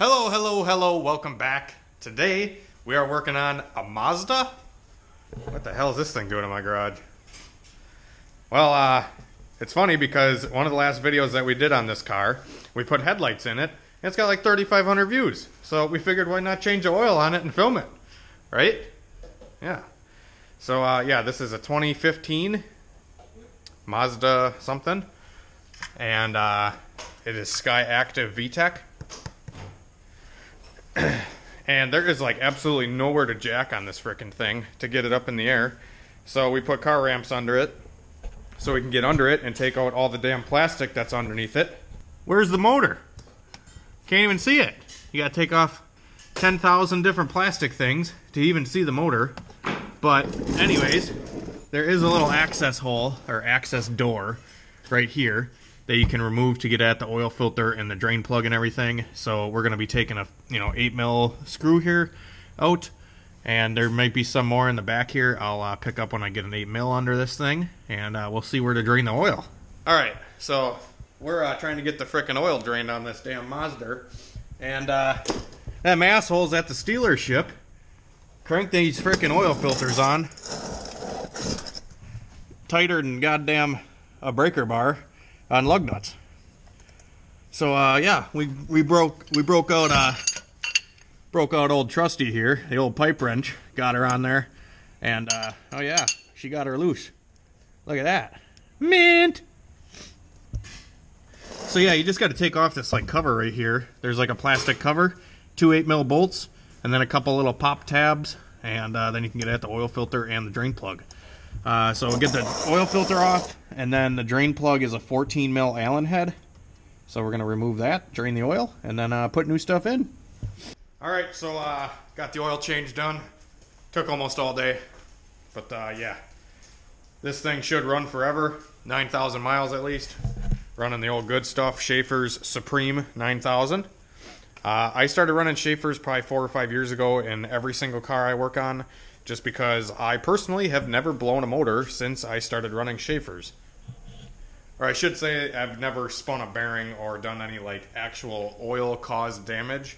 Hello, hello, hello, welcome back. Today, we are working on a Mazda. What the hell is this thing doing in my garage? Well, it's funny because one of the last videos that we did on this car, we put headlights in it, and it's got like 3,500 views. So we figured why not change the oil on it and film it, right? Yeah. So, yeah, this is a 2015 Mazda something, and it is Sky Active VTEC. And there is like absolutely nowhere to jack on this frickin' thing to get it up in the air. So we put car ramps under it so we can get under it and take out all the damn plastic that's underneath it. Where's the motor? Can't even see it. You gotta take off 10,000 different plastic things to even see the motor. But anyways, there is a little access hole or access door right here that you can remove to get at the oil filter and the drain plug and everything. So we're going to be taking a 8mm screw here out, and there might be some more in the back here. I'll pick up when I get an 8mm under this thing, and we'll see where to drain the oil. Alright, so we're trying to get the frickin' oil drained on this damn Mazda, and them assholes at the dealership crank these frickin' oil filters on tighter than goddamn a breaker bar on lug nuts. So yeah, we broke out old Trusty here, the old pipe wrench, got her on there, and oh yeah, she got her loose. Look at that, mint. So yeah, you just got to take off this like cover right here. There's like a plastic cover, 2 8mm bolts, and then a couple little pop tabs, and then you can get at the oil filter and the drain plug. So we'll get the oil filter off, and then the drain plug is a 14mm Allen head. So we're going to remove that, drain the oil, and then put new stuff in. Alright, so got the oil change done. Took almost all day. But yeah, this thing should run forever. 9,000 miles at least. Running the old good stuff, Schaefer's Supreme 9000. I started running Schaefer's probably 4 or 5 years ago in every single car I work on, just because I personally have never blown a motor since I started running Schaefer's. Or I should say I've never spun a bearing or done any like actual oil caused damage.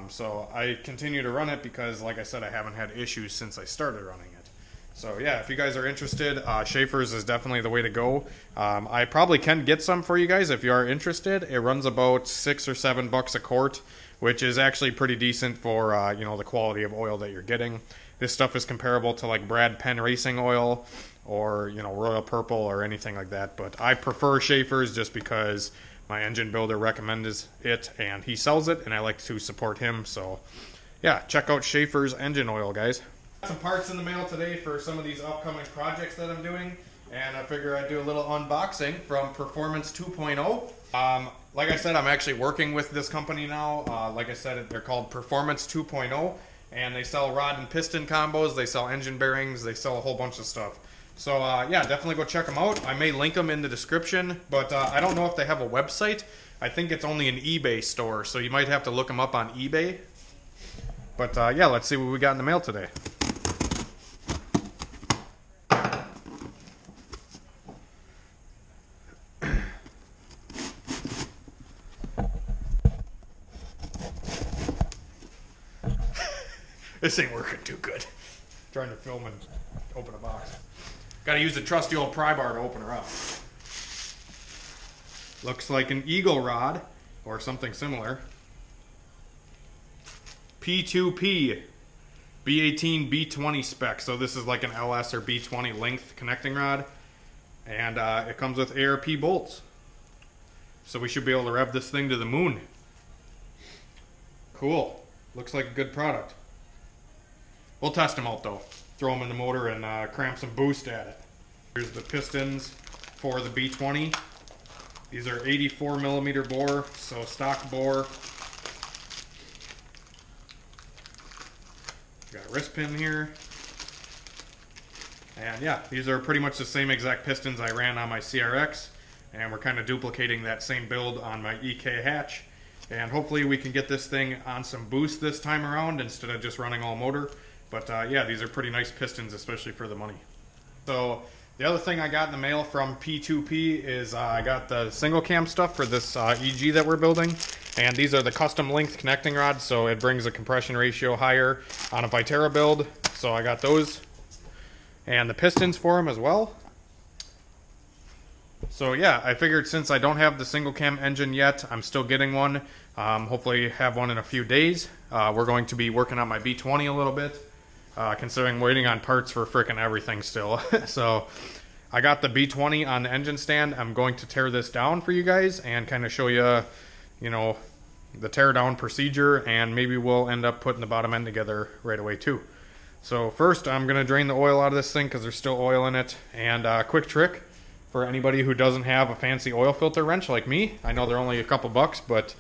So I continue to run it because, like I said, I haven't had issues since I started running it. So yeah, if you guys are interested, Schaefer's is definitely the way to go. I probably can get some for you guys if you are interested. It runs about $6 or $7 a quart, which is actually pretty decent for the quality of oil that you're getting. This stuff is comparable to like Brad Penn Racing Oil or Royal Purple or anything like that. But I prefer Schaefer's just because my engine builder recommends it and he sells it, and I like to support him. So yeah, check out Schaefer's engine oil, guys. Got some parts in the mail today for some of these upcoming projects that I'm doing, and I figure I'd do a little unboxing from Performance 2.0. Like I said, I'm actually working with this company now. Like I said, they're called Performance 2.0. And they sell rod and piston combos, they sell engine bearings, they sell a whole bunch of stuff. So yeah, definitely go check them out. I may link them in the description, but I don't know if they have a website. I think it's only an eBay store, so you might have to look them up on eBay. But yeah, let's see what we got in the mail today. This ain't working too good. Trying to film and open a box. Gotta use the trusty old pry bar to open her up. Looks like an Eagle rod, or something similar. P2P, B18, B20 spec. So this is like an LS or B20 length connecting rod. And it comes with ARP bolts. So we should be able to rev this thing to the moon. Cool. Looks like a good product. We'll test them out though. Throw them in the motor and cramp some boost at it. Here's the pistons for the B20. These are 84mm bore, so stock bore. Got a wrist pin here. And yeah, these are pretty much the same exact pistons I ran on my CRX. And we're kind of duplicating that same build on my EK hatch. And hopefully we can get this thing on some boost this time around instead of just running all motor. But yeah, these are pretty nice pistons, especially for the money. So the other thing I got in the mail from P2P is I got the single cam stuff for this EG that we're building. And these are the custom length connecting rods, so it brings the compression ratio higher on a Viterra build. So I got those. And the pistons for them as well. So yeah, I figured since I don't have the single cam engine yet, I'm still getting one. Hopefully have one in a few days. We're going to be working on my B20 a little bit, considering waiting on parts for frickin' everything still. So I got the B20 on the engine stand. I'm going to tear this down for you guys and kind of show you, you know, the tear down procedure, and maybe we'll end up putting the bottom end together right away too. So first I'm going to drain the oil out of this thing because there's still oil in it. And quick trick for anybody who doesn't have a fancy oil filter wrench like me. I know they're only a couple bucks, but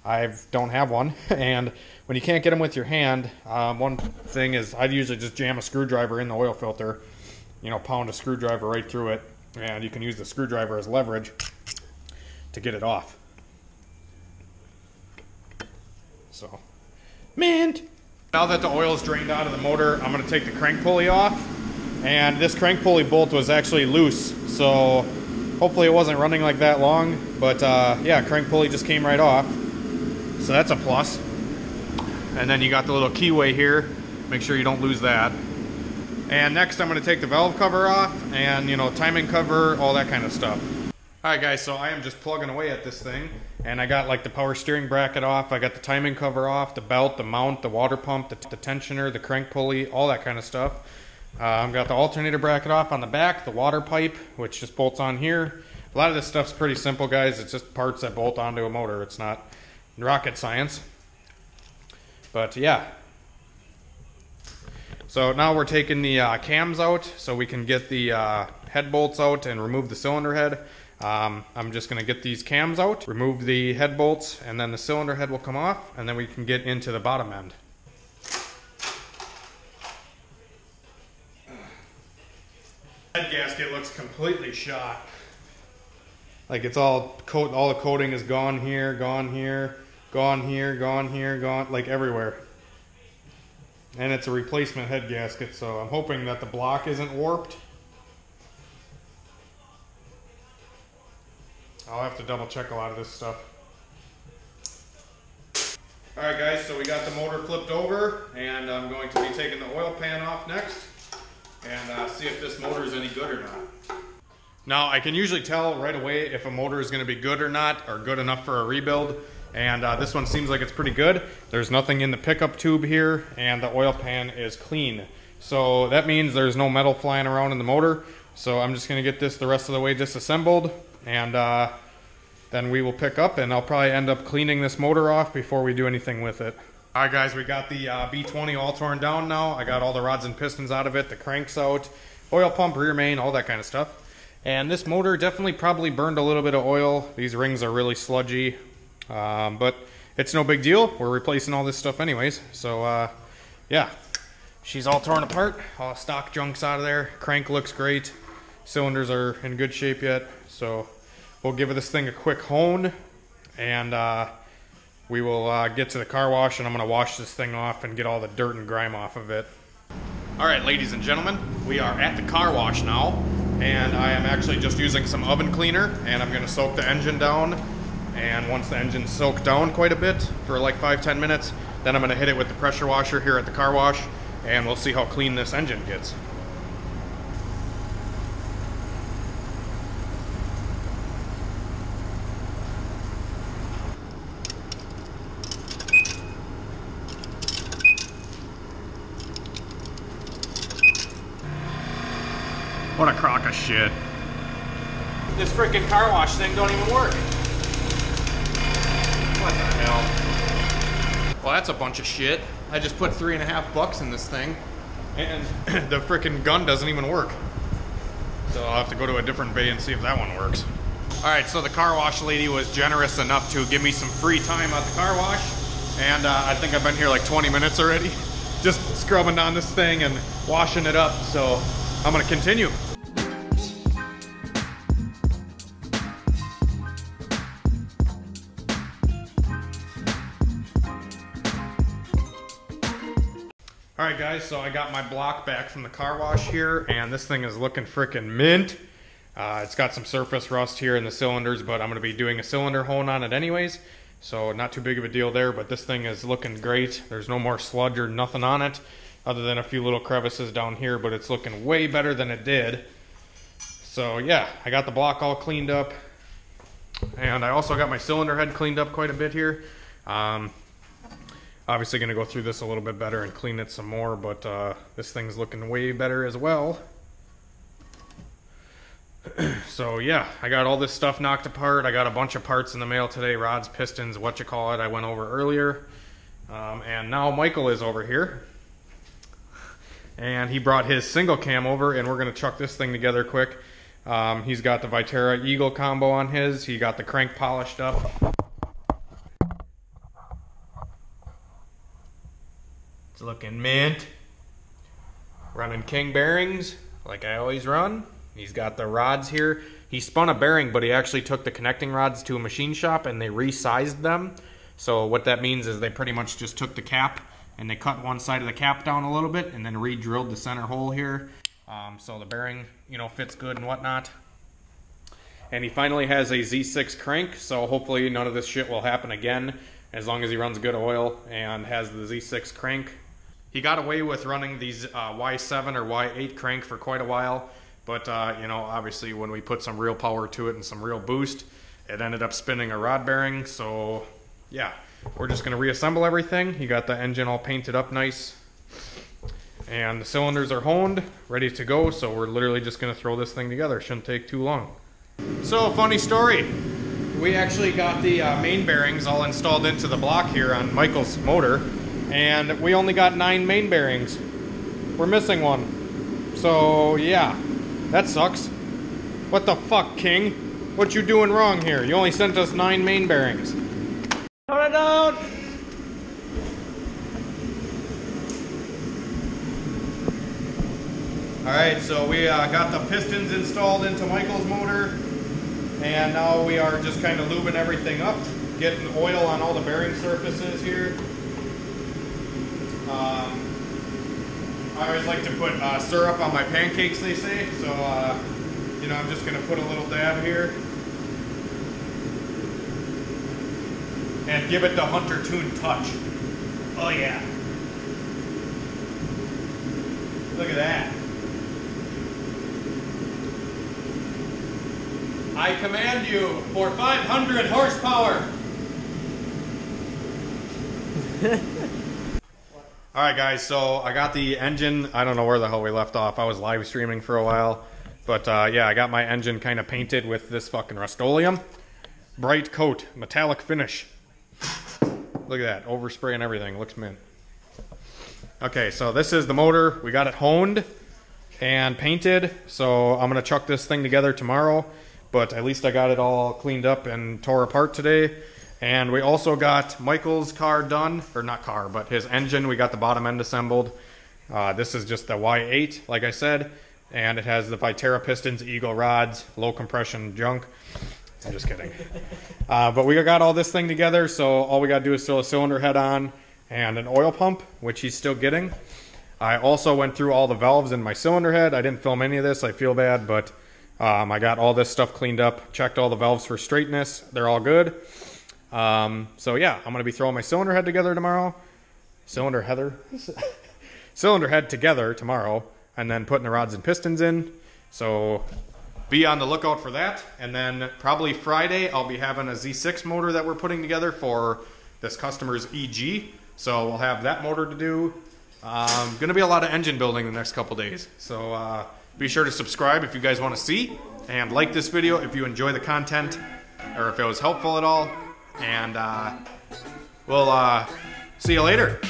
I don't have one. And when you can't get them with your hand, one thing is I'd usually just jam a screwdriver in the oil filter, you know, pound a screwdriver right through it, and you can use the screwdriver as leverage to get it off. So, mint! Now that the oil is drained out of the motor, I'm going to take the crank pulley off. And this crank pulley bolt was actually loose, so hopefully it wasn't running like that long. But yeah, crank pulley just came right off, so that's a plus. And then you got the little keyway here. Make sure you don't lose that. And next I'm going to take the valve cover off and, you know, timing cover, all that kind of stuff. Alright guys, so I am just plugging away at this thing, and I got like the power steering bracket off, I got the timing cover off, the belt, the mount, the water pump, the tensioner, the crank pulley, all that kind of stuff. I've got the alternator bracket off on the back, the water pipe, which just bolts on here. A lot of this stuff's pretty simple, guys. It's just parts that bolt onto a motor. It's not rocket science. But yeah. So now we're taking the cams out so we can get the head bolts out and remove the cylinder head. I'm just going to get these cams out, remove the head bolts, and then the cylinder head will come off, and then we can get into the bottom end. Head gasket looks completely shot. Like it's all the coating is gone here, gone here, gone here, gone here, gone, like everywhere. And it's a replacement head gasket, so I'm hoping that the block isn't warped. I'll have to double check a lot of this stuff. Alright guys, so we got the motor flipped over, and I'm going to be taking the oil pan off next and see if this motor is any good or not. Now I can usually tell right away if a motor is going to be good or not, or good enough for a rebuild, and this one seems like it's pretty good. There's nothing in the pickup tube here, and the oil pan is clean. So that means there's no metal flying around in the motor. So I'm just going to get this the rest of the way disassembled, and then we will pick up, and I'll probably end up cleaning this motor off before we do anything with it. Alright guys, we got the B20 all torn down now. I got all the rods and pistons out of it, the cranks out, oil pump, rear main, all that kind of stuff. And this motor definitely probably burned a little bit of oil. These rings are really sludgy, but it's no big deal. We're replacing all this stuff anyways. So yeah, she's all torn apart. All stock junk's out of there. Crank looks great. Cylinders are in good shape yet. So we'll give this thing a quick hone, and we will get to the car wash, and I'm going to wash this thing off and get all the dirt and grime off of it. Alright ladies and gentlemen, we are at the car wash now, and I am actually just using some oven cleaner, and I'm going to soak the engine down. And once the engine's soaked down quite a bit for like 5-10 minutes, then I'm going to hit it with the pressure washer here at the car wash, and we'll see how clean this engine gets. What a crock of shit. This freaking car wash thing don't even work. What the hell? Well, that's a bunch of shit. I just put $3.50 in this thing, and the freaking gun doesn't even work. So I'll have to go to a different bay and see if that one works. Alright, so the car wash lady was generous enough to give me some free time at the car wash, and I think I've been here like 20 minutes already, just scrubbing on this thing and washing it up, so I'm gonna continue. Alright guys, so I got my block back from the car wash here, and this thing is looking frickin' mint. It's got some surface rust here in the cylinders, but I'm going to be doing a cylinder hone on it anyways. So not too big of a deal there, but this thing is looking great. There's no more sludge or nothing on it, other than a few little crevices down here, but it's looking way better than it did. So yeah, I got the block all cleaned up, and I also got my cylinder head cleaned up quite a bit here. Obviously gonna go through this a little bit better and clean it some more, but this thing's looking way better as well. So yeah, I got all this stuff knocked apart. I got a bunch of parts in the mail today, rods, pistons, what you call it, I went over earlier. And now Michael is over here. And he brought his single cam over, and we're gonna chuck this thing together quick. He's got the Viterra Eagle combo on his. He got the crank polished up. It's looking mint. Running King bearings, like I always run. He's got the rods here. He spun a bearing, but he actually took the connecting rods to a machine shop and they resized them. So what that means is they pretty much just took the cap and they cut one side of the cap down a little bit and then re-drilled the center hole here. So the bearing, you know, fits good and whatnot. And he finally has a Z6 crank, so hopefully none of this shit will happen again as long as he runs good oil and has the Z6 crank. He got away with running these Y7 or Y8 crank for quite a while. But, you know, obviously when we put some real power to it and some real boost, it ended up spinning a rod bearing. So, yeah, we're just going to reassemble everything. He got the engine all painted up nice. And the cylinders are honed, ready to go. So we're literally just going to throw this thing together. Shouldn't take too long. So, funny story. We actually got the main bearings all installed into the block here on Michael's motor. And we only got 9 main bearings. We're missing one. So, yeah. That sucks. What the fuck, King? What you doing wrong here? You only sent us 9 main bearings. Turn it down! Alright, so we got the pistons installed into Michael's motor. And now we are just kind of lubing everything up. Getting oil on all the bearing surfaces here. I always like to put syrup on my pancakes, they say, so you know, I'm just going to put a little dab here and give it the HunterTuned touch. Oh yeah. Look at that. I command you for 500 horsepower. Alright guys, so I got the engine, I don't know where the hell we left off, I was live streaming for a while, but yeah, I got my engine kind of painted with this fucking Rust-Oleum. Bright coat, metallic finish. Look at that, overspray and everything, looks mint. Okay, so this is the motor, we got it honed and painted, so I'm going to chuck this thing together tomorrow, but at least I got it all cleaned up and tore apart today. And we also got Michael's car done, or not car, but his engine. We got the bottom end assembled. This is just the Y8, like I said, and it has the Viterra pistons, Eagle rods, low compression junk. I'm just kidding. But we got all this thing together, so all we got to do is throw a cylinder head on and an oil pump, which he's still getting. I also went through all the valves in my cylinder head. I didn't film any of this, I feel bad, but I got all this stuff cleaned up, checked all the valves for straightness. They're all good. So yeah, I'm going to be throwing my cylinder head together tomorrow. Cylinder head together tomorrow, and then putting the rods and pistons in. So be on the lookout for that. And then probably Friday, I'll be having a Z6 motor that we're putting together for this customer's EG. So we'll have that motor to do. Going to be a lot of engine building the next couple days. So be sure to subscribe if you guys want to see, and like this video if you enjoy the content, or if it was helpful at all. And we'll see you later.